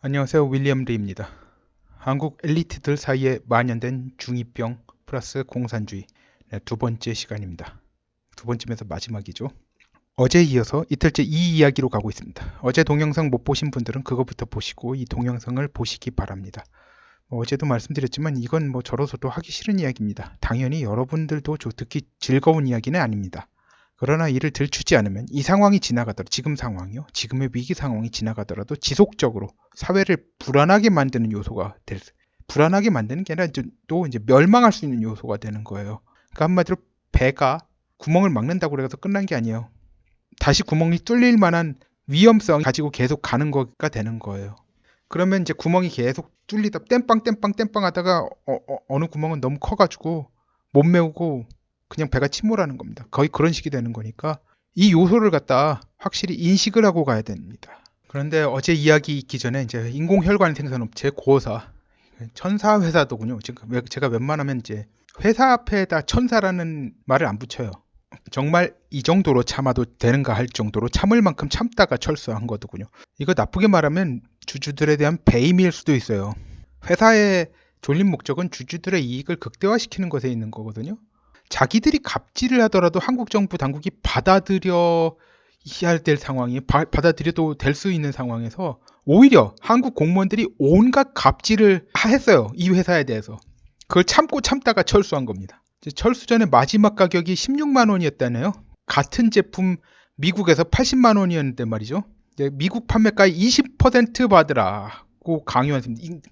안녕하세요. 윌리엄 리입니다. 한국 엘리트들 사이에 만연된 중2병 플러스 공산주의. 네, 두 번째 시간입니다. 두 번째면서 마지막이죠. 어제에 이어서 이틀째 이 이야기로 가고 있습니다. 어제 동영상 못 보신 분들은 그거부터 보시고 이 동영상을 보시기 바랍니다. 어제도 말씀드렸지만 이건 저로서도 하기 싫은 이야기입니다. 당연히 여러분들도 듣기 즐거운 이야기는 아닙니다. 그러나 이를 들추지 않으면 이 상황이 지나가더라도, 지금 상황이요, 지금의 위기 상황이 지나가더라도 지속적으로 사회를 불안하게 만드는 요소가 불안하게 만드는 게 아니라 또 이제 멸망할 수 있는 요소가 되는 거예요. 그러니까 한마디로 배가 구멍을 막는다고 그래서 끝난 게 아니에요. 다시 구멍이 뚫릴 만한 위험성 가지고 계속 가는 거가 되는 거예요. 그러면 이제 구멍이 계속 뚫리다 땜빵 하다가 어느 구멍은 너무 커가지고 못 메우고 그냥 배가 침몰하는 겁니다. 거의 그런 식이 되는 거니까 이 요소를 갖다 확실히 인식을 하고 가야 됩니다. 그런데 어제 이야기 있기 전에 이제 인공혈관 생산업체 고사 천사 회사더군요. 제가 웬만하면 이제 회사 앞에다 천사라는 말을 안 붙여요. 정말 이 정도로 참아도 되는가 할 정도로 참을 만큼 참다가 철수한 거더군요. 이거 나쁘게 말하면 주주들에 대한 배임일 수도 있어요. 회사의 존립 목적은 주주들의 이익을 극대화시키는 것에 있는 거거든요. 자기들이 갑질을 하더라도 한국 정부 당국이 받아들여야 될 상황이 받아들여도 될 수 있는 상황에서 오히려 한국 공무원들이 온갖 갑질을 했어요. 이 회사에 대해서. 그걸 참고 참다가 철수한 겁니다. 철수 전에 마지막 가격이 16만 원이었다네요. 같은 제품 미국에서 80만 원이었는데 말이죠. 미국 판매가의 20% 받으라고 강요한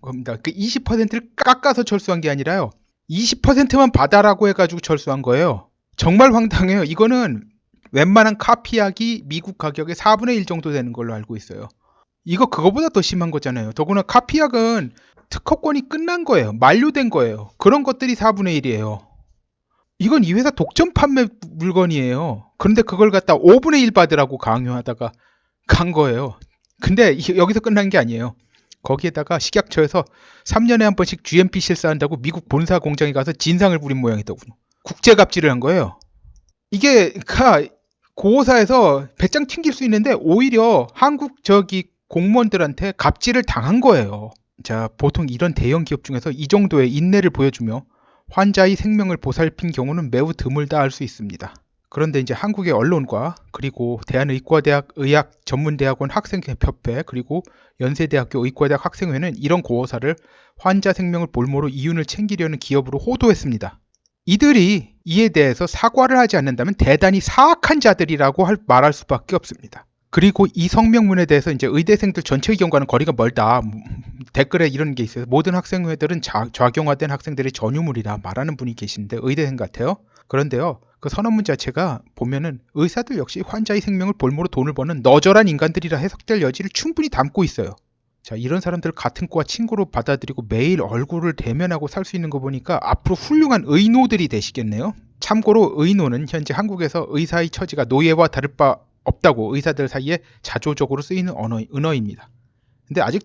겁니다. 그 20%를 깎아서 철수한 게 아니라요. 20%만 받아라고 해가지고 철수한 거예요. 정말 황당해요. 이거는 웬만한 카피약이 미국 가격의 4분의 1 정도 되는 걸로 알고 있어요. 이거 그거보다 더 심한 거잖아요. 더구나 카피약은 특허권이 끝난 거예요. 만료된 거예요. 그런 것들이 4분의 1이에요. 이건 이 회사 독점 판매 물건이에요. 그런데 그걸 갖다 5분의 1 받으라고 강요하다가 간 거예요. 근데 여기서 끝난 게 아니에요. 거기에다가 식약처에서 3년에 한 번씩 GMP 실사한다고 미국 본사 공장에 가서 진상을 부린 모양이더군요. 국제 갑질을 한 거예요. 이게 고사에서 배짱 튕길 수 있는데 오히려 한국 공무원들한테 갑질을 당한 거예요. 자, 보통 이런 대형 기업 중에서 이 정도의 인내를 보여주며 환자의 생명을 보살핀 경우는 매우 드물다 할 수 있습니다. 그런데 이제 한국의 언론과 그리고 대한의과대학 의학전문대학원 학생협회 그리고 연세대학교 의과대학 학생회는 이런 고호사를 환자 생명을 볼모로 이윤을 챙기려는 기업으로 호도했습니다. 이들이 이에 대해서 사과를 하지 않는다면 대단히 사악한 자들이라고 말할 수밖에 없습니다. 그리고 이 성명문에 대해서 이제 의대생들 전체 의견과는 거리가 멀다. 댓글에 이런 게 있어요. 모든 학생회들은 좌경화된 학생들의 전유물이라 말하는 분이 계신데 의대생 같아요. 그런데요, 그 선언문 자체가 보면은 의사들 역시 환자의 생명을 볼모로 돈을 버는 너절한 인간들이라 해석될 여지를 충분히 담고 있어요. 자, 이런 사람들 같은 과와 친구로 받아들이고 매일 얼굴을 대면하고 살 수 있는 거 보니까 앞으로 훌륭한 의노들이 되시겠네요. 참고로 의노는 현재 한국에서 의사의 처지가 노예와 다를 바 없다고 의사들 사이에 자조적으로 쓰이는 은어입니다. 근데 아직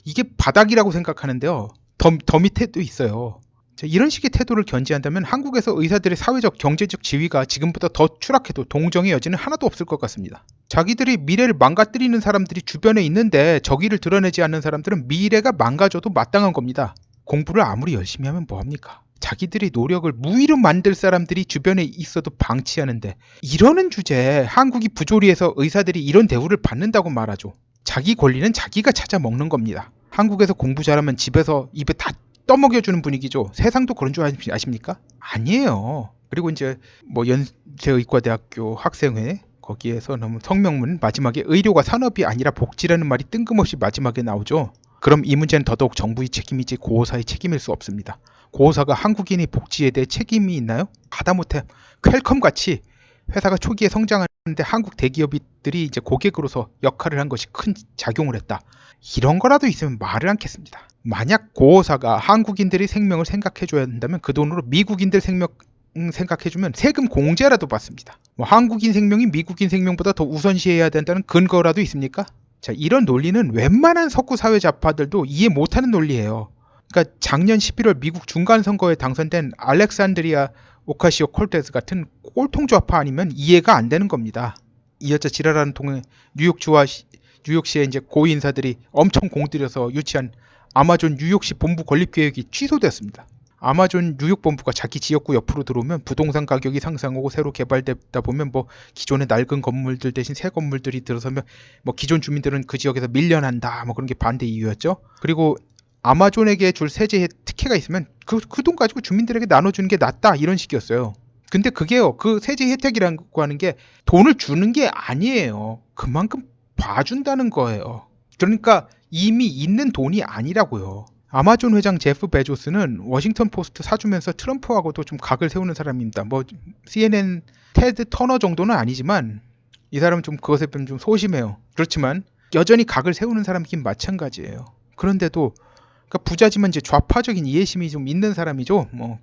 이게 바닥이라고 생각하는데요. 더 밑에도 있어요. 자, 이런 식의 태도를 견지한다면 한국에서 의사들의 사회적, 경제적 지위가 지금보다 더 추락해도 동정의 여지는 하나도 없을 것 같습니다. 자기들이 미래를 망가뜨리는 사람들이 주변에 있는데 저기를 드러내지 않는 사람들은 미래가 망가져도 마땅한 겁니다. 공부를 아무리 열심히 하면 뭐합니까? 자기들이 노력을 무위로 만들 사람들이 주변에 있어도 방치하는데 이러는 주제에 한국이 부조리해서 의사들이 이런 대우를 받는다고 말하죠. 자기 권리는 자기가 찾아 먹는 겁니다. 한국에서 공부 잘하면 집에서 입에 다 떠먹여주는 분위기죠. 세상도 그런 줄 아십니까? 아니에요. 그리고 이제 연세의과대학교 학생회 거기에서 성명문 마지막에 의료가 산업이 아니라 복지라는 말이 뜬금없이 마지막에 나오죠. 그럼 이 문제는 더더욱 정부의 책임이지 고호사의 책임일 수 없습니다. 고호사가 한국인의 복지에 대해 책임이 있나요? 하다못해 퀄컴같이 회사가 초기에 성장하는데 한국 대기업들이 이제 고객으로서 역할을 한 것이 큰 작용을 했다. 이런 거라도 있으면 말을 않겠습니다. 만약 고호사가 한국인들의 생명을 생각해줘야 한다면 그 돈으로 미국인들 생명 생각해주면 세금 공제라도 받습니다. 한국인 생명이 미국인 생명보다 더 우선시해야 된다는 근거라도 있습니까? 자, 이런 논리는 웬만한 석구 사회 좌파들도 이해 못하는 논리예요. 그러니까 작년 11월 미국 중간선거에 당선된 알렉산드리아 오카시오 콜테스 같은 꼴통 좌파 아니면 이해가 안 되는 겁니다. 이 여자 지랄하는 통에 뉴욕주와 뉴욕시에 이제 고위 인사들이 엄청 공들여서 유치한 아마존 뉴욕시 본부 건립 계획이 취소되었습니다. 아마존 뉴욕 본부가 자기 지역구 옆으로 들어오면 부동산 가격이 상승하고 새로 개발되다 보면 뭐 기존의 낡은 건물들 대신 새 건물들이 들어서면 뭐 기존 주민들은 그 지역에서 밀려난다 뭐 그런 게 반대 이유였죠. 그리고 아마존에게 줄 세제 특혜가 있으면 그 돈 가지고 주민들에게 나눠주는 게 낫다 이런 식이었어요. 근데 그게요, 그 세제 혜택이라고 하는 게 돈을 주는 게 아니에요. 그만큼 봐준다는 거예요. 그러니까 이미 있는 돈이 아니라고요. 아마존 회장 제프 베조스는 워싱턴 포스트 사주면서 트럼프하고도 좀 각을 세우는 사람입니다. 뭐 CNN 테드 터너 정도는 아니지만 이 사람은 좀 그것에 좀 소심해요. 그렇지만 여전히 각을 세우는 사람이긴 마찬가지예요. 그런데도 그러니까 부자지만 이제 좌파적인 이해심이 좀 있는 사람이죠. 뭐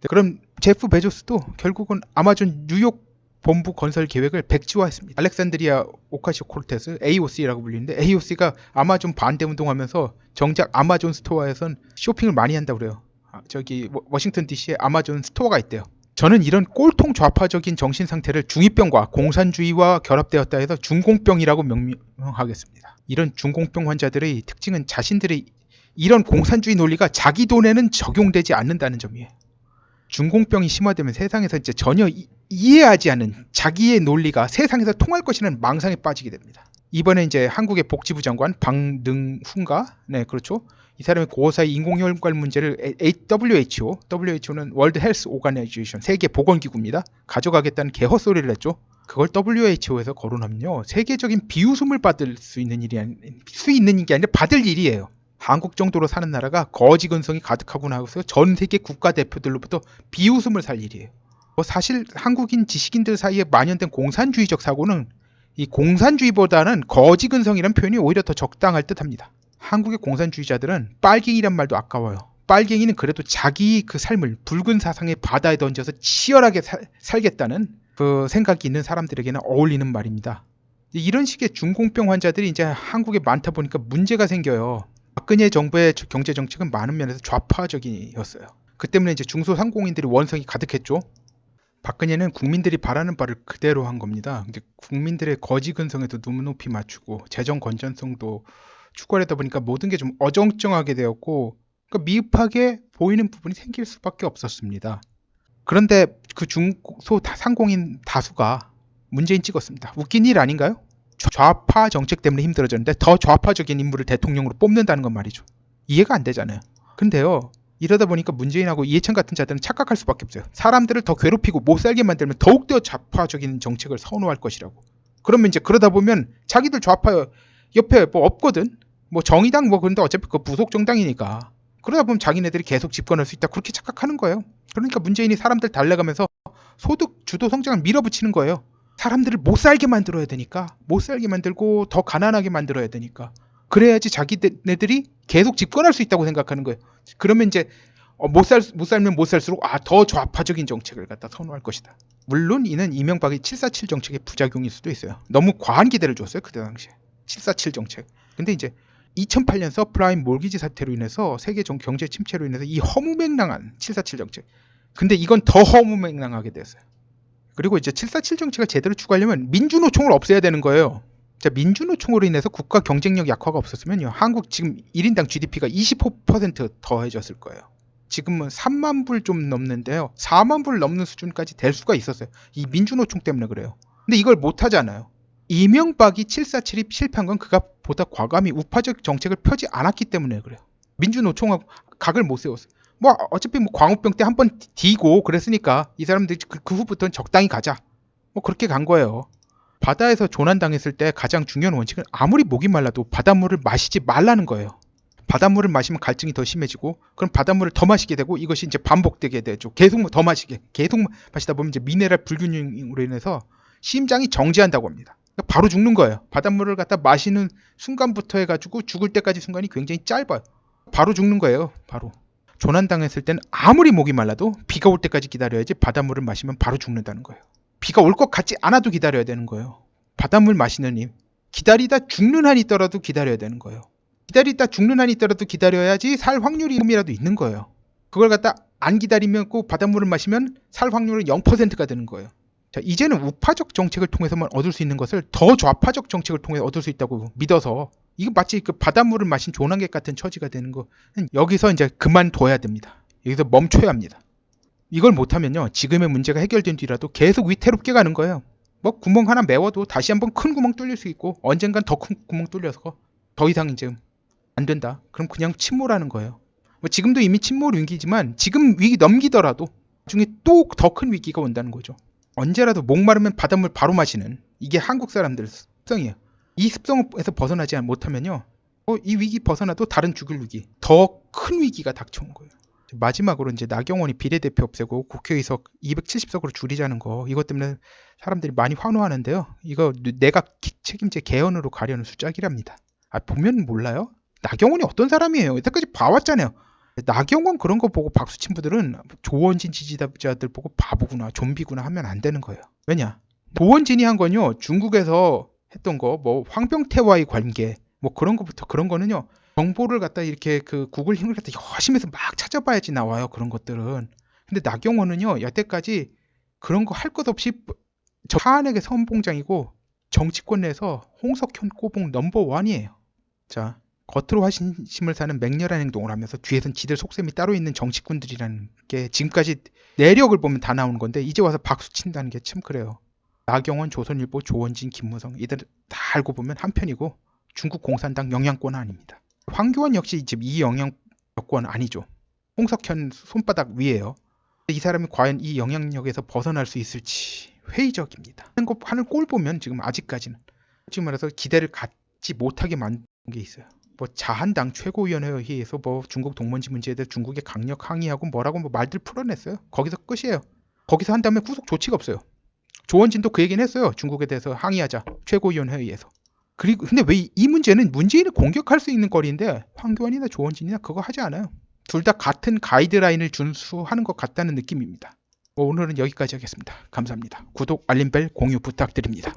그럼 제프 베조스도 결국은 아마존 뉴욕 본부 건설 계획을 백지화했습니다. 알렉산드리아 오카시오 코르테스 AOC라고 불리는데 AOC가 아마존 반대 운동하면서 정작 아마존 스토어에선 쇼핑을 많이 한다고 그래요. 저기 워싱턴 DC에 아마존 스토어가 있대요. 저는 이런 꼴통 좌파적인 정신 상태를 중이병과 공산주의와 결합되었다 해서 중공병이라고 명명하겠습니다. 이런 중공병 환자들의 특징은 자신들의 이런 공산주의 논리가 자기 돈에는 적용되지 않는다는 점이에요. 중공병이 심화되면 세상에서 이제 전혀 이해하지 않는 자기의 논리가 세상에서 통할 것이라는 망상에 빠지게 됩니다. 이번에 이제 한국의 복지부 장관 방능훈가, 네 그렇죠. 이 사람이 고사의 인공혈관 문제를 WHO는 월드 헬스 오가나이제이션 세계 보건기구입니다. 가져가겠다는 개헛소리를 했죠. 그걸 WHO에서 거론하면요, 세계적인 비웃음을 받을 수 있는 게 아니라 받을 일이에요. 한국 정도로 사는 나라가 거지 근성이 가득하고 나서 전 세계 국가대표들로부터 비웃음을 살 일이에요. 사실 한국인 지식인들 사이에 만연된 공산주의적 사고는 이 공산주의보다는 거지 근성이라는 표현이 오히려 더 적당할 듯합니다. 한국의 공산주의자들은 빨갱이란 말도 아까워요. 빨갱이는 그래도 자기 그 삶을 붉은 사상의 바다에 던져서 치열하게 살겠다는 그 생각이 있는 사람들에게는 어울리는 말입니다. 이런 식의 중공병 환자들이 이제 한국에 많다 보니까 문제가 생겨요. 박근혜 정부의 경제 정책은 많은 면에서 좌파적이었어요. 그 때문에 이제 중소상공인들이 원성이 가득했죠. 박근혜는 국민들이 바라는 바를 그대로 한 겁니다. 근데 국민들의 거지 근성에도 눈높이 맞추고 재정 건전성도 추구하려다 보니까 모든 게 좀 어정쩡하게 되었고, 그러니까 미흡하게 보이는 부분이 생길 수밖에 없었습니다. 그런데 그 중소상공인 다수가 문재인 찍었습니다. 웃긴 일 아닌가요? 좌파 정책 때문에 힘들어졌는데 더 좌파적인 인물을 대통령으로 뽑는다는 건 말이죠. 이해가 안 되잖아요. 근데요, 이러다 보니까 문재인하고 이해찬 같은 자들은 착각할 수밖에 없어요. 사람들을 더 괴롭히고 못 살게 만들면 더욱더 좌파적인 정책을 선호할 것이라고. 그러면 이제 그러다 보면 자기들 좌파 옆에 뭐 없거든. 뭐 정의당 뭐 그런데 어차피 그 부속 정당이니까. 그러다 보면 자기네들이 계속 집권할 수 있다 그렇게 착각하는 거예요. 그러니까 문재인이 사람들 달래가면서 소득 주도 성장을 밀어붙이는 거예요. 사람들을 못 살게 만들어야 되니까, 못 살게 만들고 더 가난하게 만들어야 되니까, 그래야지 자기네들이 계속 집권할 수 있다고 생각하는 거예요. 그러면 이제 못 살면 못 살수록 더 좌파적인 정책을 갖다 선호할 것이다. 물론 이는 이명박의 747 정책의 부작용일 수도 있어요. 너무 과한 기대를 줬어요 그때 당시에 747 정책. 근데 이제 2008년 서프라임 몰기지 사태로 인해서 세계 경제 침체로 인해서 이 허무맹랑한 747 정책, 근데 이건 더 허무맹랑하게 됐어요. 그리고 이제 747 정책을 제대로 추구하려면 민주노총을 없애야 되는 거예요. 자, 민주노총으로 인해서 국가 경쟁력 약화가 없었으면요, 한국 지금 1인당 GDP가 25% 더해졌을 거예요. 지금은 3만 불 좀 넘는데요, 4만 불 넘는 수준까지 될 수가 있었어요. 이 민주노총 때문에 그래요. 근데 이걸 못 하잖아요. 이명박이 747이 실패한 건 그가 보다 과감히 우파적 정책을 펴지 않았기 때문에 그래요. 민주노총하고 각을 못 세웠어요. 뭐 어차피 뭐 광우병 때 한 번 뒤고 그랬으니까 이 사람들이 그 후부터는 적당히 가자, 뭐 그렇게 간 거예요. 바다에서 조난당했을 때 가장 중요한 원칙은 아무리 목이 말라도 바닷물을 마시지 말라는 거예요. 바닷물을 마시면 갈증이 더 심해지고, 그럼 바닷물을 더 마시게 되고, 이것이 이제 반복되게 되죠. 계속 더 마시다 보면 이제 미네랄 불균형으로 인해서 심장이 정지한다고 합니다. 그러니까 바로 죽는 거예요. 바닷물을 갖다 마시는 순간부터 해가지고 죽을 때까지 순간이 굉장히 짧아요. 바로 죽는 거예요. 바로. 조난당했을 때는 아무리 목이 말라도 비가 올 때까지 기다려야지 바닷물을 마시면 바로 죽는다는 거예요. 비가 올 것 같지 않아도 기다려야 되는 거예요. 바닷물 마시는 님, 기다리다 죽는 한이 있더라도 기다려야 되는 거예요. 기다리다 죽는 한이 있더라도 기다려야지 살 확률이 조금이라도 있는 거예요. 그걸 갖다 안 기다리면 꼭 바닷물을 마시면 살 확률은 0%가 되는 거예요. 자, 이제는 우파적 정책을 통해서만 얻을 수 있는 것을 더 좌파적 정책을 통해 얻을 수 있다고 믿어서 이거 마치 그 바닷물을 마신 조난객 같은 처지가 되는 거 여기서 이제 그만둬야 됩니다. 여기서 멈춰야 합니다. 이걸 못하면요 지금의 문제가 해결된 뒤라도 계속 위태롭게 가는 거예요. 뭐 구멍 하나 메워도 다시 한번 큰 구멍 뚫릴 수 있고 언젠간 더 큰 구멍 뚫려서 더 이상 이제 안 된다. 그럼 그냥 침몰하는 거예요. 뭐 지금도 이미 침몰 위기지만 지금 위기 넘기더라도 나중에 또 더 큰 위기가 온다는 거죠. 언제라도 목마르면 바닷물 바로 마시는 이게 한국 사람들의 습성이에요. 이 습성에서 벗어나지 못하면요 이 위기 벗어나도 다른 죽을 위기 더 큰 위기가 닥쳐온 거예요. 마지막으로 이제 나경원이 비례대표 없애고 국회의석 270석으로 줄이자는 거 이것 때문에 사람들이 많이 환호하는데요. 이거 내각 책임제 개헌으로 가려는 수작이랍니다. 보면 몰라요? 나경원이 어떤 사람이에요? 여태까지 봐왔잖아요. 나경원 그런 거 보고 박수친 분들은 조원진 지지자들 보고 바보구나 좀비구나 하면 안 되는 거예요. 왜냐? 조원진이 한 건요 중국에서 했던 거 뭐 황병태와의 관계 뭐 그런 거부터 그런 거는요 정보를 갖다 이렇게 그 구글 힘을 갖다 열심히 해서 막 찾아봐야지 나와요 그런 것들은. 근데 나경원은요 여태까지 그런 거 할 것 없이 저 하한에게 선봉장이고 정치권 내에서 홍석현 꼬봉 넘버원이에요. 자 겉으로 화신심을 사는 맹렬한 행동을 하면서 뒤에선 지들 속셈이 따로 있는 정치꾼들이라는 게 지금까지 내력을 보면 다 나오는 건데 이제 와서 박수 친다는 게 참 그래요. 나경원, 조선일보, 조원진, 김무성 이들 다 알고 보면 한편이고 중국 공산당 영향권 아닙니다. 황교안 역시 지금 이 영향권 아니죠. 홍석현 손바닥 위에요. 이 사람이 과연 이 영향력에서 벗어날 수 있을지 회의적입니다. 하는 꼴 보면 지금 아직까지는 지금 말해서 기대를 갖지 못하게 만든 게 있어요. 뭐 자한당 최고위원회의에서 뭐 중국 동문지 문제에 대해 중국에 강력 항의하고 뭐라고 뭐 말들 풀어냈어요. 거기서 끝이에요. 거기서 한 다음에 후속 조치가 없어요. 조원진도 그 얘기는 했어요. 중국에 대해서 항의하자. 최고위원회의에서. 그리고 근데 왜 이 문제는 문재인을 공격할 수 있는 거리인데 황교안이나 조원진이나 그거 하지 않아요. 둘 다 같은 가이드라인을 준수하는 것 같다는 느낌입니다. 오늘은 여기까지 하겠습니다. 감사합니다. 구독, 알림벨, 공유 부탁드립니다.